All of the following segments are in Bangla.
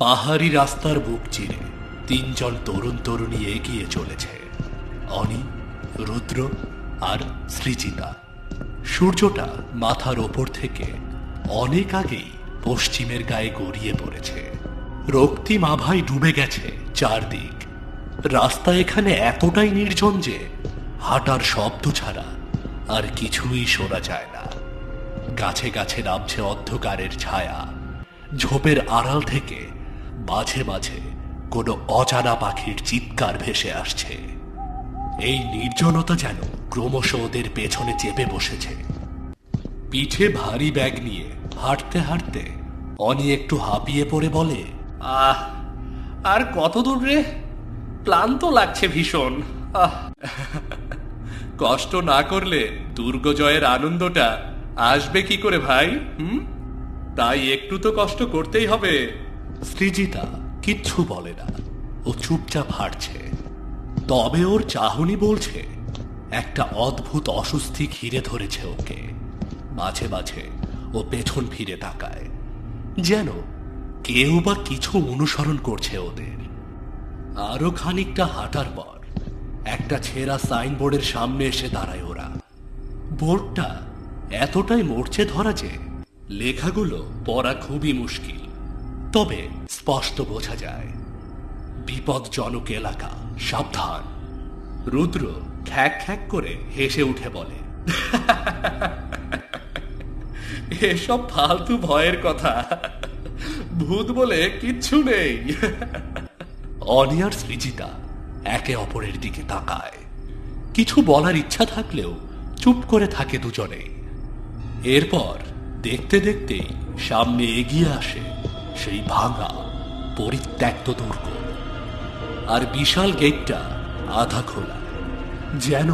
পাহাড়ি রাস্তার বুক চিরে তিনজন তরুণ তরুণী এগিয়ে চলেছে। অনি, রুদ্র আর সৃজিতা। সূর্যটা মাথার ওপর থেকে অনেক আগেই পশ্চিমের গায়ে গড়িয়ে পড়েছে। রক্তিম আভায় ডুবে গেছে চারদিক। রাস্তা এখানে এতটাই নির্জন যে হাঁটার শব্দ ছাড়া আর কিছুই শোনা যায় না। গাছে গাছে নামছে অন্ধকারের ছায়া। ঝোপের আড়াল থেকে মাঝে মাঝে কোনো অজানা পাখির চিৎকার ভেসে আসছে। এই নির্জনতা যেন ক্রমশ ওদের পেছনে চেপে বসেছে। পিঠে ভারী ব্যাগ নিয়ে হাঁটতে হাঁটতে অনি একটু হাঁপিয়ে পড়ে বলে, আর কত দূর রে? ক্লান্ত লাগছে ভীষণ। কষ্ট না করলে দুর্গ জয়ের আনন্দটা আসবে কি করে ভাই? তাই একটু তো কষ্ট করতেই হবে। সৃজিতা কিচ্ছু বলে না, ও চুপচাপ হাঁটছে। তবে ওর চাহনি বলছে একটা অদ্ভুত অস্বস্তি ঘিরে ধরেছে ওকে। মাঝে মাঝে ও পেছন ফিরে তাকায়, যেন কেউ বা কিছু অনুসরণ করছে ওদের। আরো খানিকটা হাঁটার পর একটা ছেঁড়া সাইনবোর্ডের সামনে এসে দাঁড়ায় ওরা। বোর্ডটা এতটাই মরচে ধরা যে লেখাগুলো পড়া খুবই মুশকিল, তবে স্পষ্ট বোঝা যায়, বিপজ্জনক এলাকা, সাবধান। রুদ্র খ্যাক খ্যাক করে হেসে উঠে বলে, এসব ফালতু ভয়ের কথা, ভূত বলে কিচ্ছু নেই। অনি আর সৃজিতা একে অপরের দিকে তাকায়। কিছু বলার ইচ্ছা থাকলেও চুপ করে থাকে দুজনেই। এরপর দেখতে দেখতেই সামনে এগিয়ে আসে সেই ভাঙা পরিত্যক্ত দুর্গ। আর বিশাল গেটটা আধা খোলা, যেন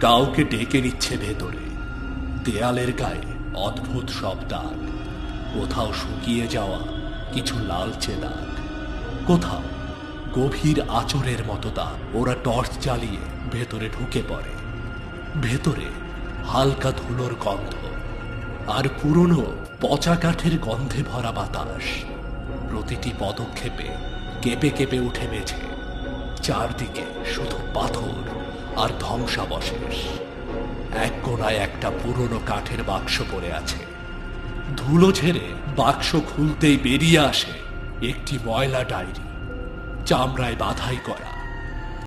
কাউকে ডেকে নিচ্ছে ভেতরে। দেয়ালের গায়ে অদ্ভুত সব দাগ, কোথাও শুকিয়ে যাওয়া কিছু লালচে দাগ, কোথাও গভীর আঁচড়ের মতো দাগ। ওরা টর্চ জ্বালিয়ে ভেতরে ঢুকে পড়ে। ভেতরে হালকা ধুলোর গন্ধ আর পুরনো পচা কাঠের গন্ধে ভরা বাতাস। প্রতিটি পদক্ষেপে কেঁপে কেঁপে উঠে মেঝে। চারদিকে শুধু পাথর আর ধ্বংসাবশেষ। এক কোণায় একটা পুরনো কাঠের বাক্স পড়ে আছে। ধুলো ঝেড়ে বাক্স খুলতেই বেরিয়ে আসে একটি ময়লা ডায়েরি, চামড়ায় বাধাই করা।